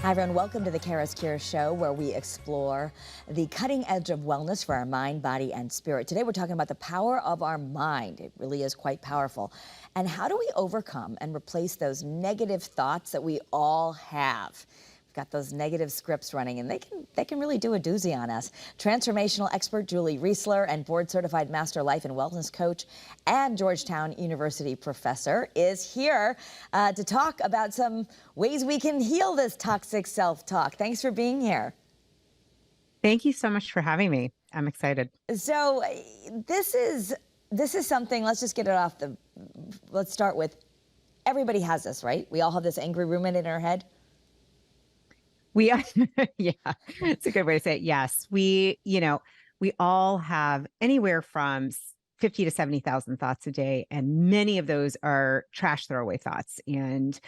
Hi, everyone. Welcome to the Kara's Cure Show, where we explore the cutting edge of wellness for our mind, body, and spirit. Today, we're talking about the power of our mind. It really is quite powerful. And how do we overcome and replace those negative thoughts that we all have? We've got those negative scripts running, and they can really do a doozy on us. Transformational expert Julie Reisler and board-certified master life and wellness coach and Georgetown University professor is here to talk about some ways we can heal this toxic self-talk. Thanks for being here. Thank you so much for having me. I'm excited. So this is something. Let's just get it off the. Let's start with. Everybody has this, right? We all have this angry roommate in our head. We, yeah, it's a good way to say it. Yes, we all have anywhere from 50 to 70,000 thoughts a day, and many of those are trash throwaway thoughts. And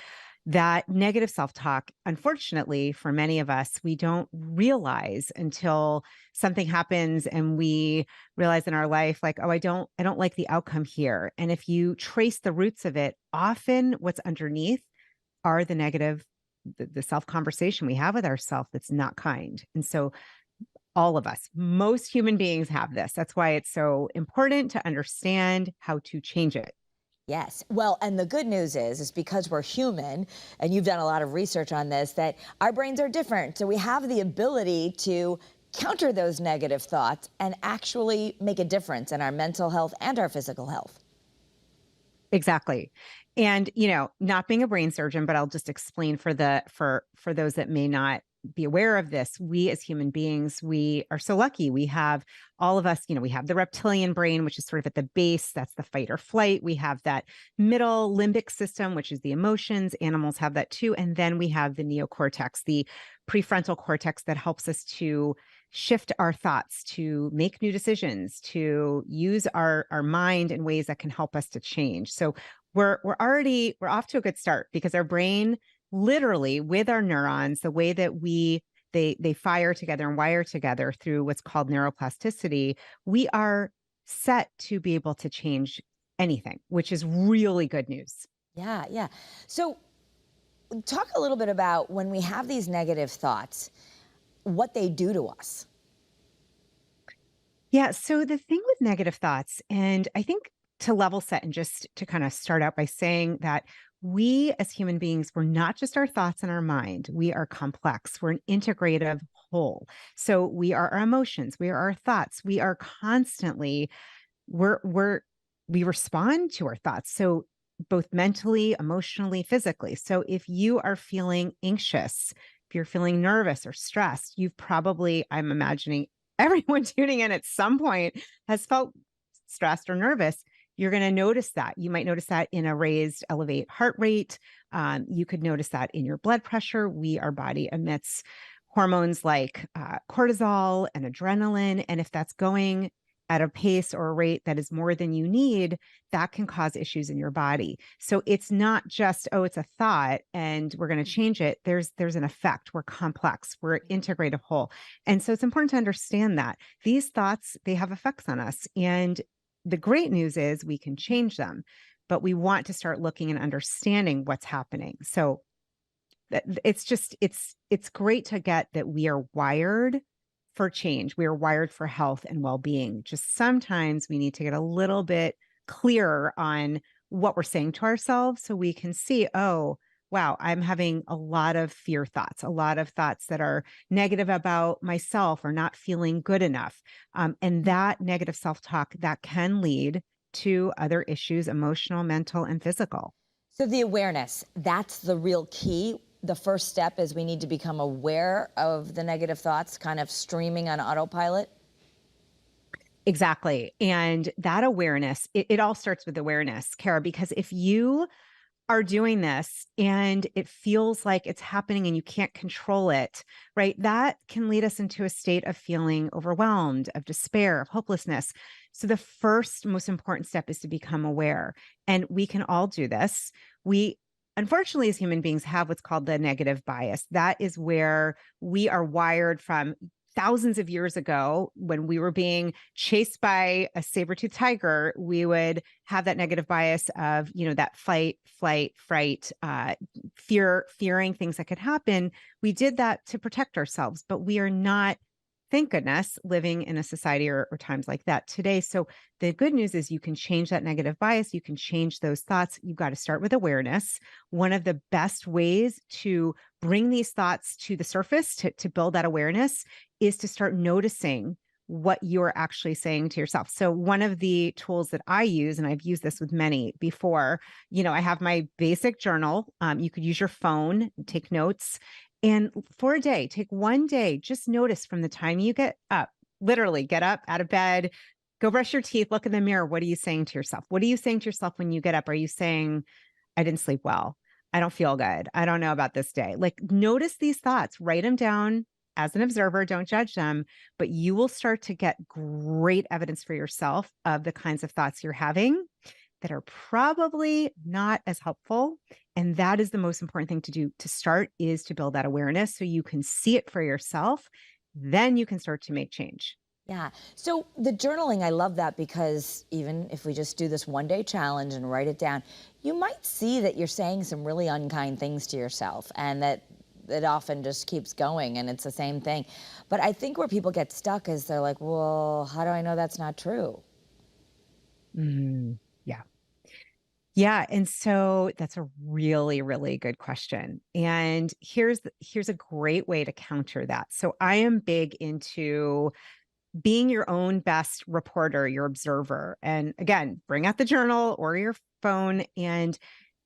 that negative self-talk, unfortunately, for many of us, we don't realize until something happens and we realize in our life, like, oh, I don't like the outcome here. And if you trace the roots of it, often what's underneath are the negative, the self-conversation we have with ourselves that's not kind. And so all of us, most human beings have this. That's why it's so important to understand how to change it. Yes. Well, and the good news is because we're human, and you've done a lot of research on this, that our brains are different. So we have the ability to counter those negative thoughts and actually make a difference in our mental health and our physical health. Exactly. And, not being a brain surgeon, but I'll just explain for those that may not be aware of this. We as human beings, we are so lucky. We have all of us, we have the reptilian brain, which is sort of at the base. That's the fight or flight. We have that middle limbic system, which is the emotions. Animals have that too. And then we have the neocortex, the prefrontal cortex that helps us to shift our thoughts, to make new decisions, to use our mind in ways that can help us to change. So we're off to a good start because our brain, literally with our neurons, the way that they fire together and wire together through what's called neuroplasticity, we are set to be able to change anything, which is really good news. Yeah, yeah. So talk a little bit about when we have these negative thoughts, what they do to us. Yeah. So the thing with negative thoughts, and I think to level set and just to kind of start out by saying that we as human beings, we're not just our thoughts and our mind. We are complex. We're an integrative whole. So we are our emotions. We are our thoughts. We are constantly, we respond to our thoughts. So both mentally, emotionally, physically. So if you are feeling anxious, if you're feeling nervous or stressed, you've probably, I'm imagining everyone tuning in at some point has felt stressed or nervous. You're going to notice that. You might notice that in a raised, elevate heart rate. You could notice that in your blood pressure. Our body emits hormones like cortisol and adrenaline. And if that's going at a pace or a rate that is more than you need, that can cause issues in your body. So it's not just, oh, it's a thought and we're going to change it. There's an effect. We're complex. We're an integrative whole. And so it's important to understand that these thoughts, they have effects on us. And the great news is we can change them, but we want to start looking and understanding what's happening. So it's great to get that we are wired for change. We are wired for health and well-being. Just sometimes we need to get a little bit clearer on what we're saying to ourselves so we can see, oh, wow, I'm having a lot of fear thoughts, a lot of thoughts that are negative about myself or not feeling good enough. And that negative self-talk, that can lead to other issues, emotional, mental, and physical. So the awareness, that's the real key. The first step is we need to become aware of the negative thoughts kind of streaming on autopilot. Exactly. And that awareness, it all starts with awareness, Kara, because if you are doing this and it feels like it's happening and you can't control it, right? That can lead us into a state of feeling overwhelmed, of despair, of hopelessness. So the first most important step is to become aware. And we can all do this. We, unfortunately, as human beings, have what's called the negative bias. That is where we are wired from thousands of years ago, when we were being chased by a saber-toothed tiger, we would have that negative bias of, that fight, flight, fright, fearing things that could happen. We did that to protect ourselves, but we are not, thank goodness, living in a society or times like that today. So the good news is you can change that negative bias. You can change those thoughts. You've got to start with awareness. One of the best ways to bring these thoughts to the surface, to build that awareness, is to start noticing what you're actually saying to yourself. So one of the tools that I use, and I've used this with many before, I have my basic journal. You could use your phone, take notes. And for a day, take one day, just notice from the time you get up, literally get up out of bed, go brush your teeth, look in the mirror. What are you saying to yourself? What are you saying to yourself when you get up? Are you saying, I didn't sleep well? I don't feel good. I don't know about this day. Like, notice these thoughts, write them down as an observer, don't judge them, but you will start to get great evidence for yourself of the kinds of thoughts you're having that are probably not as helpful. And that is the most important thing to do to start, is to build that awareness so you can see it for yourself. Then you can start to make change. Yeah. So the journaling, I love that, because even if we just do this one day challenge and write it down, you might see that you're saying some really unkind things to yourself, and that it often just keeps going and it's the same thing. But I think where people get stuck is they're like, well, how do I know that's not true? Yeah. Yeah. And so that's a really, really good question. And here's a great way to counter that. So I am big into being your own best reporter, your observer. And again, bring out the journal or your phone, and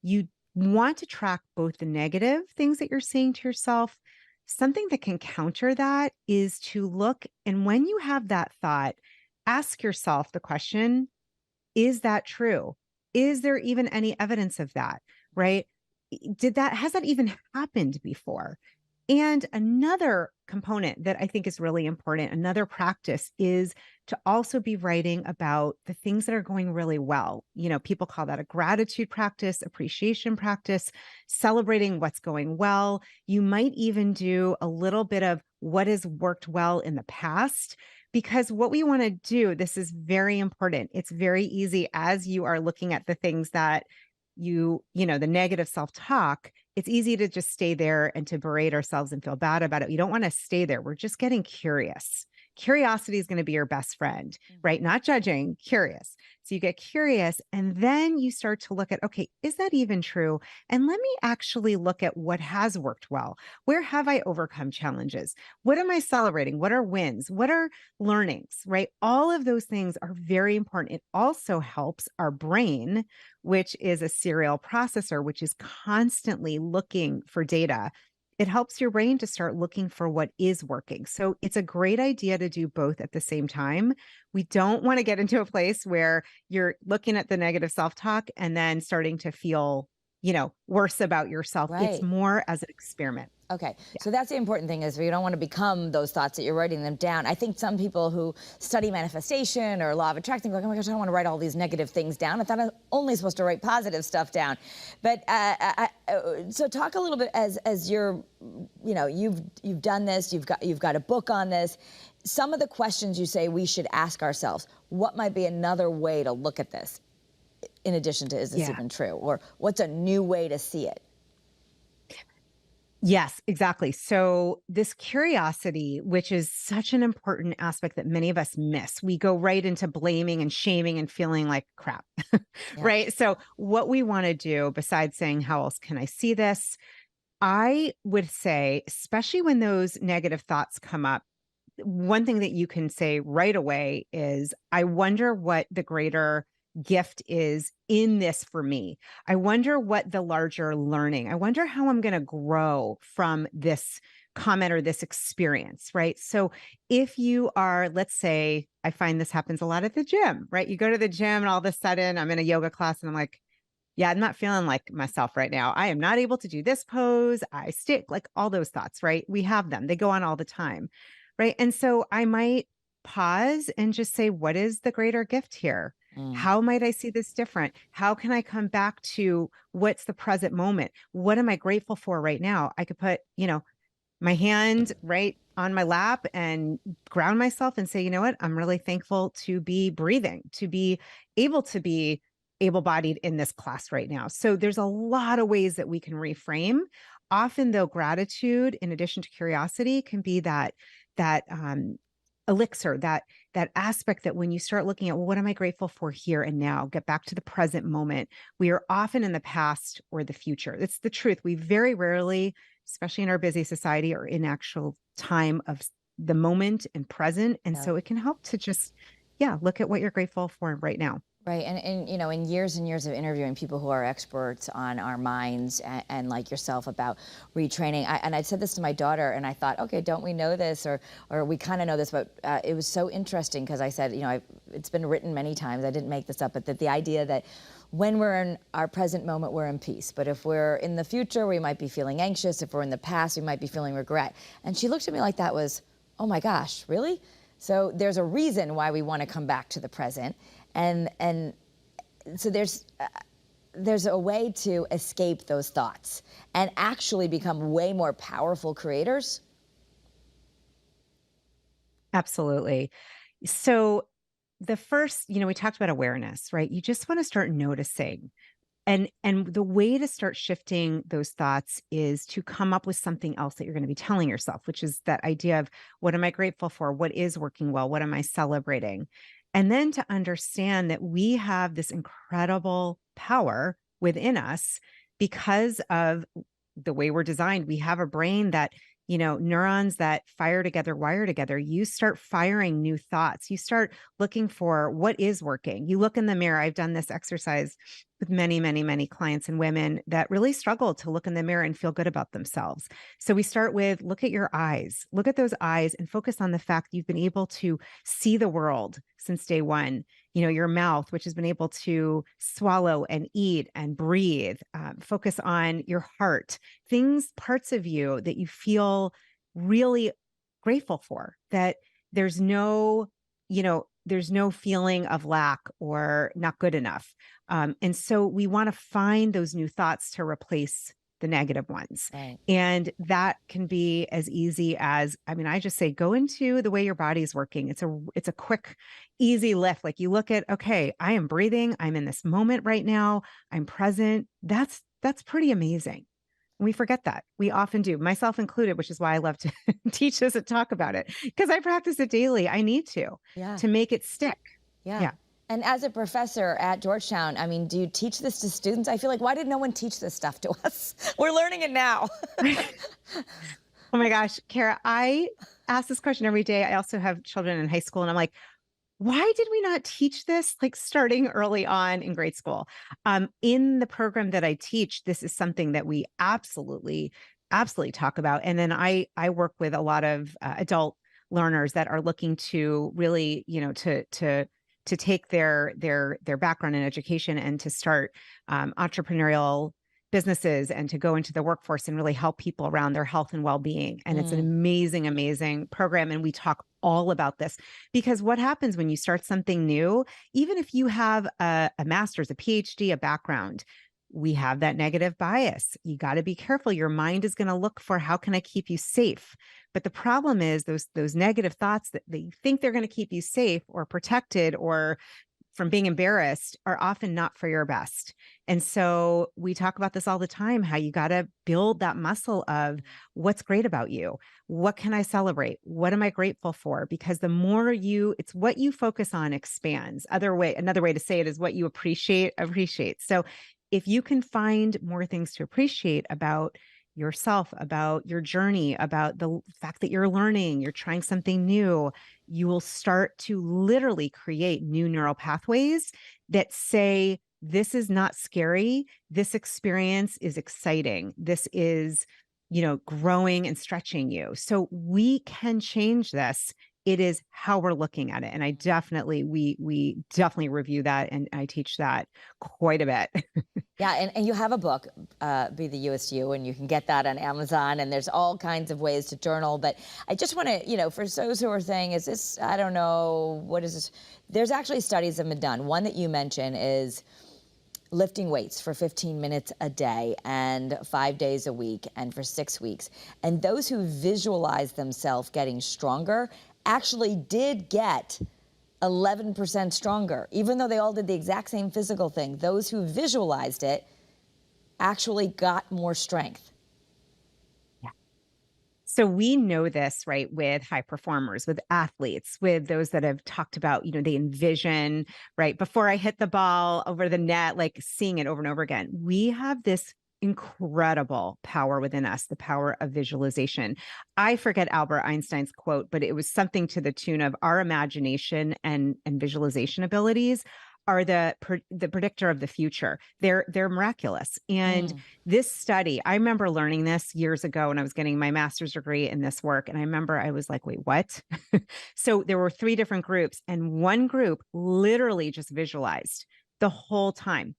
you want to track both the negative things that you're saying to yourself. Something that can counter that is to look, and when you have that thought, ask yourself the question, is that true? Is there even any evidence of that? Right? Has that even happened before? And another component that I think is really important, another practice, is to also be writing about the things that are going really well. People call that a gratitude practice, appreciation practice, celebrating what's going well. You might even do a little bit of what has worked well in the past, because what we want to do, this is very important. It's very easy as you are looking at the things that the negative self-talk, it's easy to just stay there and to berate ourselves and feel bad about it. You don't want to stay there. We're just getting curious. Curiosity is going to be your best friend, right? Not judging, curious. So you get curious, and then you start to look at, okay, is that even true? And let me actually look at what has worked well. Where have I overcome challenges? What am I celebrating? What are wins? What are learnings, right? All of those things are very important. It also helps our brain, which is a serial processor, which is constantly looking for data. It helps your brain to start looking for what is working. So it's a great idea to do both at the same time. We don't want to get into a place where you're looking at the negative self-talk and then starting to feel, worse about yourself. It's Right. more as an experiment. Okay, Yeah. so that's the important thing, is you don't want to become those thoughts that you're writing them down. I think some people who study manifestation or law of attraction go like, oh my gosh, I don't want to write all these negative things down. I thought I was only supposed to write positive stuff down. But so talk a little bit, as you're, you've done this, you've got a book on this. Some of the questions you say we should ask ourselves. What might be another way to look at this, in addition to, is this even true, or what's a new way to see it? Yes, exactly. So this curiosity, which is such an important aspect that many of us miss, we go right into blaming and shaming and feeling like crap, Yeah. right? So what we want to do, besides saying, how else can I see this? I would say, especially when those negative thoughts come up, one thing that you can say right away is, I wonder what the greater gift is in this for me. I wonder what the larger learning, I wonder how I'm going to grow from this comment or this experience, right? So if you are, let's say, I find this happens a lot at the gym, right? You go to the gym and all of a sudden I'm in a yoga class and I'm like, yeah, I'm not feeling like myself right now. I am not able to do this pose. I stick, like all those thoughts, right? We have them. They go on all the time, right? And so I might pause and just say, what is the greater gift here? Mm. How might I see this different? How can I come back to what's the present moment? What am I grateful for right now? I could put, my hand right on my lap and ground myself and say, you know what? I'm really thankful to be breathing, to be able-bodied in this class right now. So there's a lot of ways that we can reframe. Often though, gratitude, in addition to curiosity, can be that elixir, that aspect that when you start looking at, well, what am I grateful for here and now? Get back to the present moment. We are often in the past or the future. It's the truth. We very rarely, especially in our busy society, are in actual time of the moment and present. And Yeah. so it can help to just, yeah, look at what you're grateful for right now. Right, and you know, in years and years of interviewing people who are experts on our minds and like yourself about retraining, and I said this to my daughter, and I thought, okay, don't we know this, or we kind of know this, but it was so interesting because I said, you know, it's been written many times. I didn't make this up, but that the idea that when we're in our present moment, we're in peace. But if we're in the future, we might be feeling anxious. If we're in the past, we might be feeling regret. And she looked at me like that was, oh my gosh, really? So there's a reason why we want to come back to the present. And so there's a way to escape those thoughts and actually become way more powerful creators. Absolutely. So the first, we talked about awareness, right? You just want to start noticing. And the way to start shifting those thoughts is to come up with something else that you're going to be telling yourself, which is that idea of what am I grateful for? What is working well? What am I celebrating? And then to understand that we have this incredible power within us because of the way we're designed. We have a brain that, neurons that fire together, wire together. You start firing new thoughts. You start looking for what is working. You look in the mirror. I've done this exercise with many, many, many clients and women that really struggle to look in the mirror and feel good about themselves. So we start with look at your eyes, look at those eyes and focus on the fact you've been able to see the world since day one. Your mouth, which has been able to swallow and eat and breathe, focus on your heart, parts of you that you feel really grateful for, that there's no, there's no feeling of lack or not good enough. And so we want to find those new thoughts to replace the negative ones. Right. And that can be as easy as, I just say, go into the way your body's working. It's a quick, easy lift. Like you look at, okay, I am breathing. I'm in this moment right now. I'm present. That's pretty amazing. We forget that. We often do, myself included, which is why I love to teach this and talk about it because I practice it daily. I need Yeah. to make it stick. Yeah. Yeah. And as a professor at Georgetown, I mean, do you teach this to students? I feel like, why did no one teach this stuff to us? We're learning it now. Oh my gosh, Kara, I ask this question every day. I also have children in high school, and I'm like, why did we not teach this like starting early on in grade school? In the program that I teach, this is something that we absolutely, absolutely talk about. And then I work with a lot of adult learners that are looking to really, to take their background in education and to start entrepreneurial businesses and to go into the workforce and really help people around their health and well-being. And it's an amazing, amazing program. And we talk all about this because what happens when you start something new, even if you have a master's, a PhD, a background, we have that negative bias. You got to be careful. Your mind is going to look for how can I keep you safe? But the problem is those negative thoughts that they think they're going to keep you safe or protected or from being embarrassed are often not for your best. And so we talk about this all the time, how you got to build that muscle of what's great about you. What can I celebrate? What am I grateful for? Because the more it's what you focus on expands. Another way to say it is what you appreciate. So if you can find more things to appreciate about yourself, about your journey, about the fact that you're learning, you're trying something new, you will start to literally create new neural pathways that say, this is not scary. This experience is exciting. This is, growing and stretching you. So we can change this. It is how we're looking at it. And I definitely, we definitely review that. And I teach that quite a bit. Yeah, and you have a book, Be the You-est You, and you can get that on Amazon, and there's all kinds of ways to journal. But I just want to, for those who are saying, is this, I don't know, what is this? There's actually studies that have been done. One that you mentioned is lifting weights for 15 minutes a day and 5 days a week and for 6 weeks. And those who visualize themselves getting stronger actually did get 11% stronger, even though they all did the exact same physical thing. Those who visualized it actually got more strength. So we know this, right, with high performers, with athletes, with those that have talked about, they envision, right, before I hit the ball over the net, like seeing it over and over again. We have this incredible power within us, the power of visualization. I forget Albert Einstein's quote, but it was something to the tune of our imagination and visualization abilities are the predictor of the future. They're miraculous. And Mm. this study, I remember learning this years ago when I was getting my master's degree in this work. And I remember I was like, wait, what? So there were three different groups, and one group literally just visualized the whole time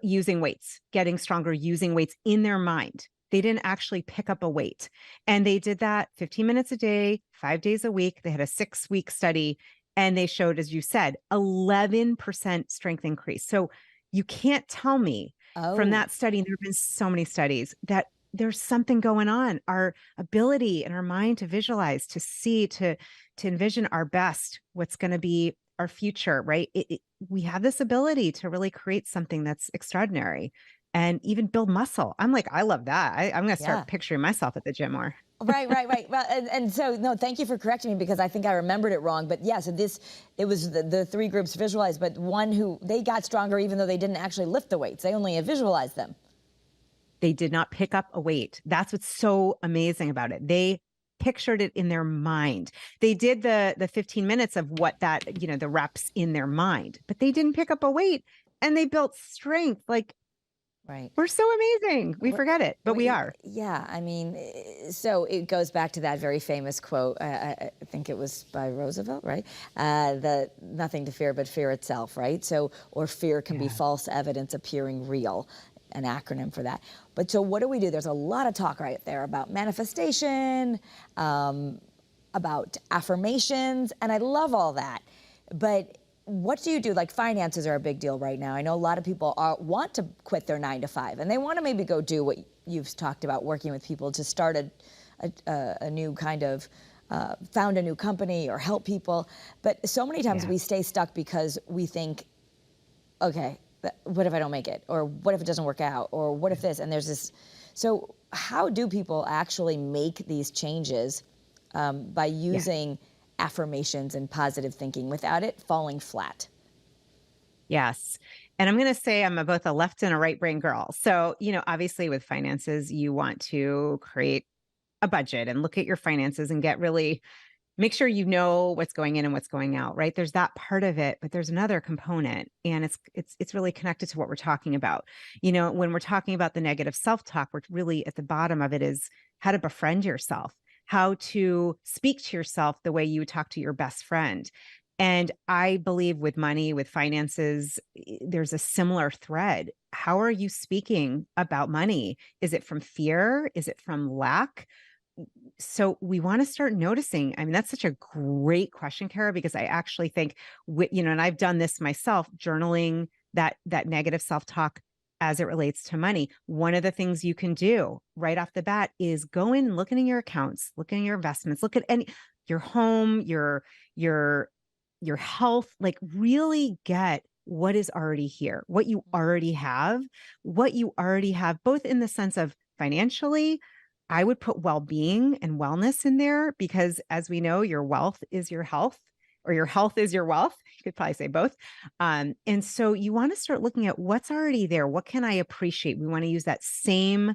using weights, getting stronger, using weights in their mind. They didn't actually pick up a weight. And they did that 15 minutes a day, 5 days a week. They had a 6-week study, and they showed, as you said, 11% strength increase. So you can't tell me from Oh, that study, and there have been so many studies, that there's something going on. Our ability in our mind to visualize, to see, to envision our best, what's going to be our future, right? We have this ability to really create something that's extraordinary and even build muscle. I'm like, I love that. I'm going to start yeah. picturing myself at the gym more. Right, right, right. Well, and so, no, thank you for correcting me because I think I remembered it wrong. But yeah, so it was the three groups visualized, but one who they got stronger even though they didn't actually lift the weights. They only visualized them. They did not pick up a weight. That's what's so amazing about it. They pictured it in their mind. They did the 15 minutes of what that, the reps in their mind, but they didn't pick up a weight, and they built strength. Like, Right. we're so amazing. We forget it, but we are. Yeah, I mean, so it goes back to that very famous quote. I think it was by Roosevelt, right? That nothing to fear but fear itself, right? So, or fear can be Yeah. false evidence appearing real, an acronym for that. But so, what do? There's a lot of talk right there about manifestation, about affirmations, and I love all that. But what do you do? Like finances are a big deal right now. I know a lot of people want to quit their 9 to 5 and they want to maybe go do what you've talked about, working with people to start a new kind of, found a new company or help people. But so many times Yeah. we stay stuck because we think, okay, what if I don't make it? Or what if it doesn't work out? Or what if this? And there's this. So how do people actually make these changes by Yeah. using affirmations and positive thinking without it falling flat? Yes. And I'm going to say I'm both a left and a right brain girl. So, obviously with finances, you want to create a budget and look at your finances and make sure you know what's going in and what's going out, right? There's that part of it, but there's another component, and it's really connected to what we're talking about. When we're talking about the negative self-talk, we're really at the bottom of it is how to befriend yourself, how to speak to yourself the way you would talk to your best friend. And I believe with money, with finances, there's a similar thread. How are you speaking about money? Is it from fear? Is it from lack? So we want to start noticing. I mean, that's such a great question, Kara, because I actually think, and I've done this myself, journaling that negative self-talk as it relates to money. One of the things you can do right off the bat is go in, look in your accounts, look in your investments, look at your home, your health, like really get what is already here, what you already have, both in the sense of financially. I would put well-being and wellness in there because, as we know, your wealth is your health, or your health is your wealth. You could probably say both. And so you want to start looking at what's already there. What can I appreciate? We want to use that same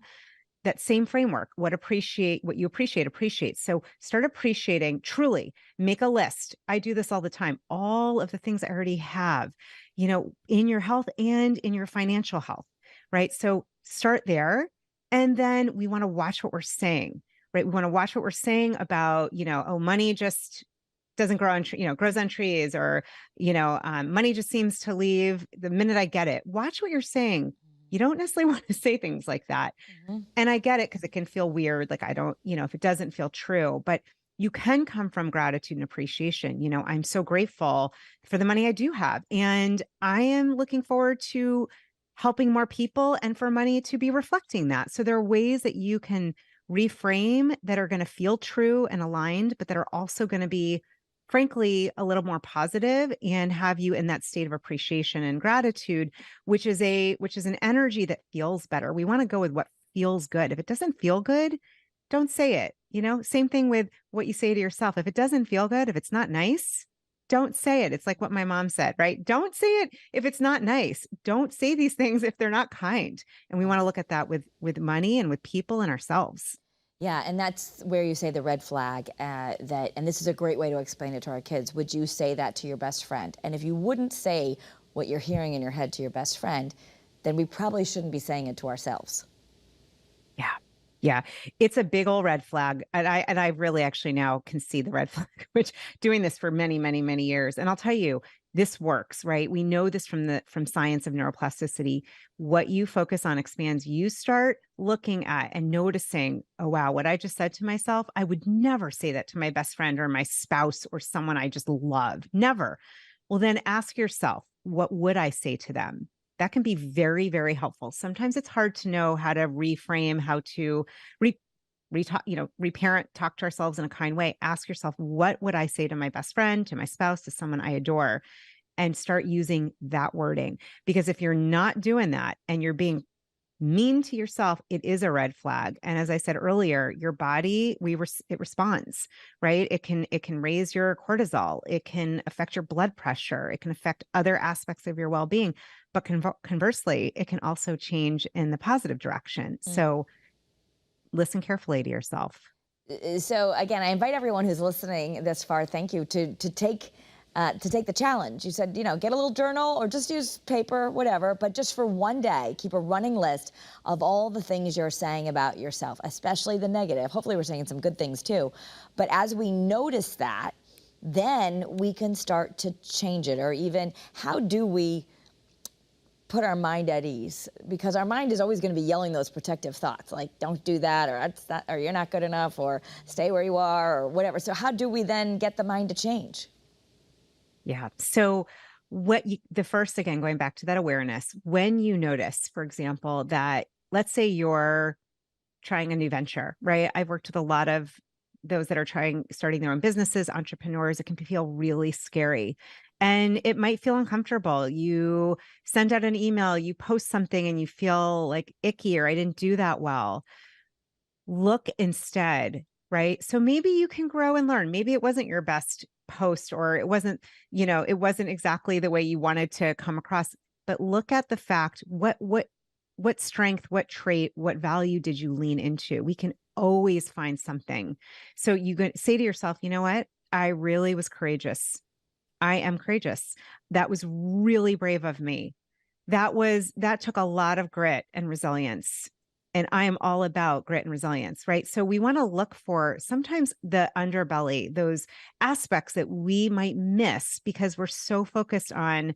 framework. What you appreciate. So start appreciating, truly make a list. I do this all the time. All of the things I already have, in your health and in your financial health, right? So start there. And then we want to watch what we're saying, right? We want to watch what we're saying about, oh, money just doesn't grow on, grows on trees, or, money just seems to leave the minute I get it. Watch what you're saying. You don't necessarily want to say things like that. Mm-hmm. And I get it because it can feel weird. Like, I don't, if it doesn't feel true, but you can come from gratitude and appreciation. I'm so grateful for the money I do have. And I am looking forward to helping more people and for money to be reflecting that. So there are ways that you can reframe that are going to feel true and aligned, but that are also going to be, frankly, a little more positive and have you in that state of appreciation and gratitude, which is an energy that feels better. We want to go with what feels good. If it doesn't feel good, don't say it. Same thing with what you say to yourself. If it doesn't feel good, if it's not nice, don't say it. It's like what my mom said, right? Don't say it if it's not nice. Don't say these things if they're not kind. And we want to look at that with money and with people and ourselves. Yeah, and that's where you say the red flag, and this is a great way to explain it to our kids. Would you say that to your best friend? And if you wouldn't say what you're hearing in your head to your best friend, then we probably shouldn't be saying it to ourselves. Yeah. Yeah. It's a big old red flag. And I really actually now can see the red flag, which doing this for many, many, many years. And I'll tell you, this works, right? We know this from science of neuroplasticity. What you focus on expands. You start looking at and noticing, oh wow, what I just said to myself, I would never say that to my best friend or my spouse or someone I just love. Never. Well, then ask yourself, what would I say to them? That can be very, very helpful. Sometimes it's hard to know how to reframe, how to reparent, talk to ourselves in a kind way. Ask yourself, what would I say to my best friend, to my spouse, to someone I adore? And start using that wording. Because if you're not doing that and you're being mean to yourself, it is a red flag. And as I said earlier, your body, it responds, right? It can raise your cortisol. It can affect your blood pressure. It can affect other aspects of your well-being. But conversely, it can also change in the positive direction. So listen carefully to yourself. So again, I invite everyone who's listening this far, thank you, to take the challenge. You said, get a little journal or just use paper, whatever, but just for one day, keep a running list of all the things you're saying about yourself, especially the negative. Hopefully we're saying some good things too. But as we notice that, then we can start to change it. Or even, how do we put our mind at ease? Because our mind is always going to be yelling those protective thoughts, like don't do that, or that's that, or you're not good enough, or stay where you are, or whatever. So how do we then get the mind to change? Yeah. So the first, again, going back to that awareness, when you notice, for example, that let's say you're trying a new venture, right? I've worked with a lot of those that are starting their own businesses, entrepreneurs. It can feel really scary and it might feel uncomfortable. You send out an email, you post something and you feel like icky, or I didn't do that well. Look instead, right? So maybe you can grow and learn. Maybe it wasn't your best post, or it wasn't exactly the way you wanted to come across, but look at the fact, what strength, what trait, what value did you lean into? We can always find something. So you can say to yourself, you know what? I really was courageous. I am courageous. That was really brave of me. That took a lot of grit and resilience. And I am all about grit and resilience, right? So we want to look for sometimes the underbelly, those aspects that we might miss because we're so focused on,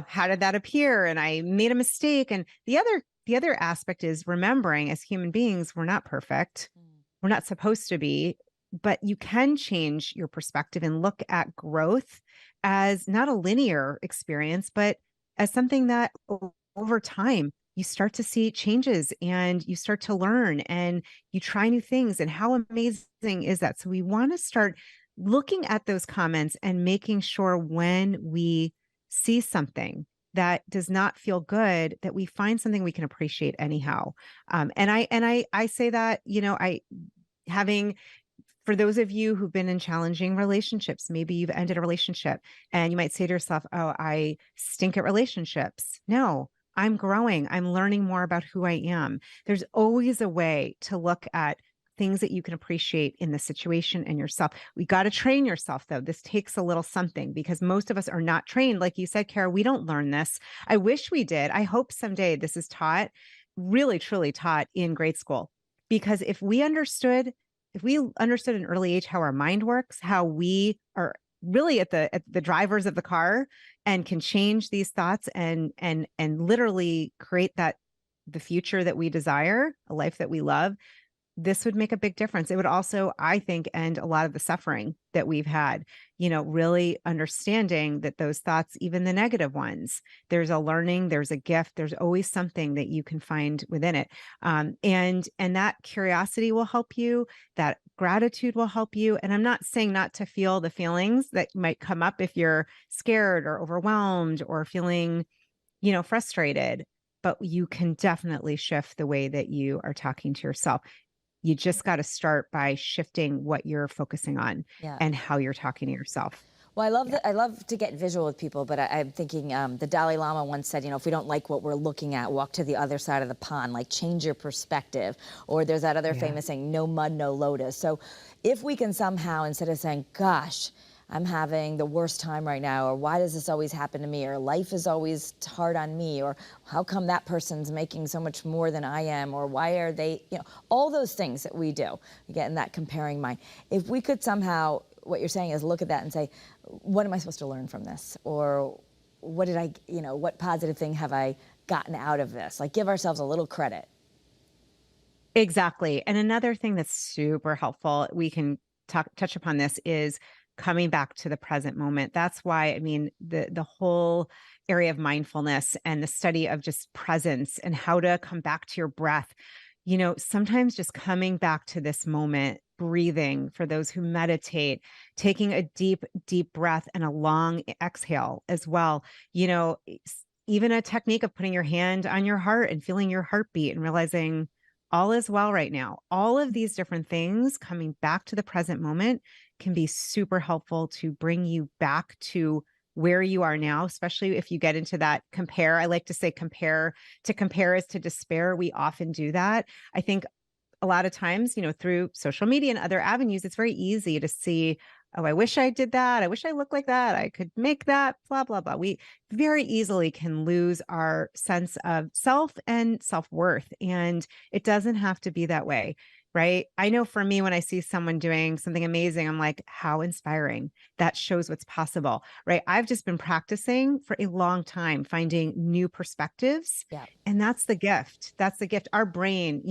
how did that appear? And I made a mistake. And the other aspect is remembering, as human beings, we're not perfect. We're not supposed to be, but you can change your perspective and look at growth as not a linear experience, but as something that over time you start to see changes and you start to learn and you try new things. And how amazing is that? So we want to start looking at those comments and making sure when we see something that does not feel good, that we find something we can appreciate anyhow. And I say that, having, for those of you who've been in challenging relationships, maybe you've ended a relationship and you might say to yourself, oh, I stink at relationships. No, I'm growing. I'm learning more about who I am. There's always a way to look at things that you can appreciate in the situation and yourself. We got to train yourself, though. This takes a little something because most of us are not trained. Like you said, Kara, we don't learn this. I wish we did. I hope someday this is taught, really, truly taught in grade school. Because if we understood at an early age how our mind works, how we are really at the drivers of the car and can change these thoughts and literally create the future that we desire, a life that we love, this would make a big difference. It would also, I think, end a lot of the suffering that we've had, really understanding that those thoughts, even the negative ones, there's a learning, there's a gift, there's always something that you can find within it. And that curiosity will help you, that gratitude will help you. And I'm not saying not to feel the feelings that might come up if you're scared or overwhelmed or feeling, frustrated, but you can definitely shift the way that you are talking to yourself. You just got to start by shifting what you're focusing on Yeah. and how you're talking to yourself. Well, Yeah. I love to get visual with people, but I'm thinking the Dalai Lama once said, if we don't like what we're looking at, walk to the other side of the pond, like change your perspective. Or there's that other Yeah. famous saying, no mud, no lotus. So if we can somehow, instead of saying, gosh, I'm having the worst time right now, or why does this always happen to me, or life is always hard on me, or how come that person's making so much more than I am, or why are they, all those things that we do, we get in that comparing mind. If we could somehow, what you're saying is look at that and say, what am I supposed to learn from this? Or what did I, what positive thing have I gotten out of this? Like give ourselves a little credit. Exactly. And another thing that's super helpful, we can touch upon this, is coming back to the present moment. That's why, I mean, the whole area of mindfulness and the study of just presence and how to come back to your breath, sometimes just coming back to this moment, breathing for those who meditate, taking a deep, deep breath and a long exhale as well. Even a technique of putting your hand on your heart and feeling your heartbeat and realizing all is well right now. All of these different things coming back to the present moment can be super helpful to bring you back to where you are now, especially if you get into that compare. I like to say compare is to despair. We often do that. I think a lot of times, through social media and other avenues, it's very easy to see, oh, I wish I did that. I wish I looked like that. I could make that, blah, blah, blah. We very easily can lose our sense of self and self-worth. And it doesn't have to be that way, right? I know for me, when I see someone doing something amazing, I'm like, how inspiring. That shows what's possible, right? I've just been practicing for a long time, finding new perspectives. Yeah. And that's the gift. That's the gift. Our brain,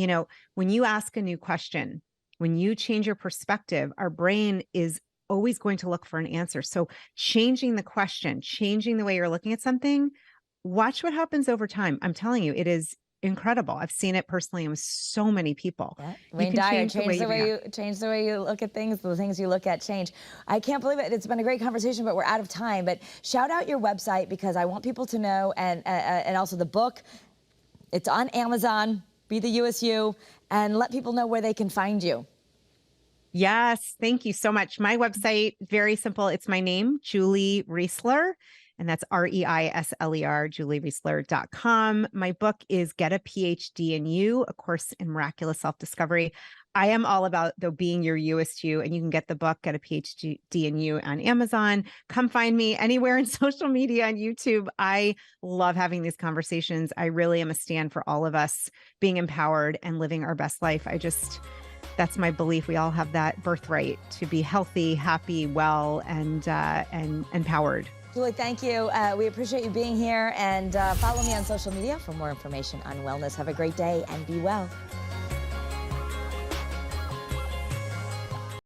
when you ask a new question, when you change your perspective, our brain is always going to look for an answer. So changing the question, changing the way you're looking at something, watch what happens over time. I'm telling you, it is incredible. I've seen it personally with so many people. Yeah. You Wayne can Dyer, change the way you change the way you look at things, the things you look at change. I can't believe it. It's been a great conversation, but we're out of time. But shout out your website because I want people to know, and also the book. It's on Amazon. Be the You-est You, and let people know where they can find you. Yes, thank you so much. My website, very simple. It's my name, Julie Reisler, and that's Reisler, juliereisler.com. My book is Get a PhD in You, A Course in Miraculous Self-Discovery. I am all about, though, being your You-est You, and you can get the book, Get a PhD in You, on Amazon. Come find me anywhere in social media and YouTube. I love having these conversations. I really am a stand for all of us being empowered and living our best life. That's my belief. We all have that birthright to be healthy, happy, well, and empowered. Julie, thank you. We appreciate you being here, and follow me on social media for more information on wellness. Have a great day and be well.